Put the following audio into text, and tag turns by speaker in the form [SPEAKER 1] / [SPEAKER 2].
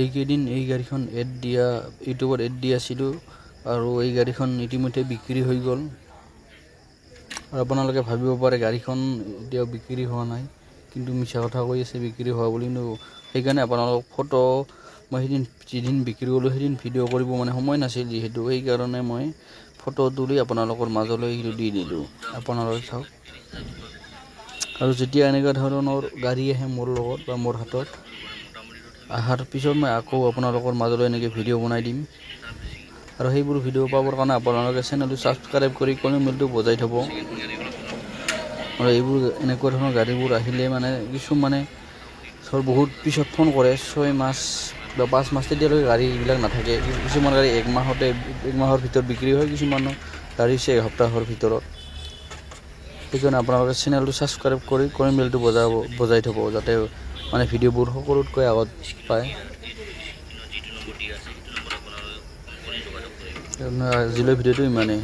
[SPEAKER 1] এইকেইদিন এই গাড়ীখন ইউটিউবত এড দি আছিলোঁ আৰু এই গাড়ীখন ইতিমধ্যে বিক্ৰী হৈ গ'ল। আৰু আপোনালোকে ভাবিব পাৰে গাড়ীখন এতিয়াও বিক্ৰী হোৱা নাই, কিন্তু মিছা কথা কৈ আছে বিক্ৰী হোৱা বুলি। কিন্তু সেইকাৰণে আপোনালোকক ফটো মই যিদিন বিক্ৰী কৰিলোঁ সেইদিন ভিডিঅ' কৰিব সময় নাছিল, যিহেতু সেইকাৰণে মই ফটো তুলি আপোনালোকৰ মাজলৈ দি দিলোঁ। আপোনালোকে চাওক। আৰু যেতিয়া এনেকুৱা ধৰণৰ গাড়ী আহে মোৰ লগত বা মোৰ হাতত অহাৰ পিছত মই আকৌ আপোনালোকৰ মাজলৈ এনেকৈ ভিডিঅ' বনাই দিম। আৰু সেইবোৰ ভিডিঅ' পাবৰ কাৰণে আপোনালোকে চেনেলটো ছাবস্ক্ৰাইব কৰি কলিং বেলটো বজাই থ'ব। আৰু এইবোৰ এনেকুৱা ধৰণৰ গাড়ীবোৰ আহিলে কিছুমানে বহুত পিছত ফোন কৰে, 6 মাহ বা 5 মাহ তেতিয়ালৈকে গাড়ী এইবিলাক নাথাকে। কিছুমান গাড়ী 1 মাহৰ ভিতৰত বিক্ৰী হয়, কিছুমানৰ গাড়ী 1 সপ্তাহৰ ভিতৰত। সেইকাৰণে আপোনালোকে চেনেলটো ছাবস্ক্ৰাইব কৰি কলিং বেলটো বজাই থ'ব, যাতে ভিডিঅ'বোৰ সকলোতকৈ আগত পায়। আজিলৈ ভিডিঅ'টো ইমানেই।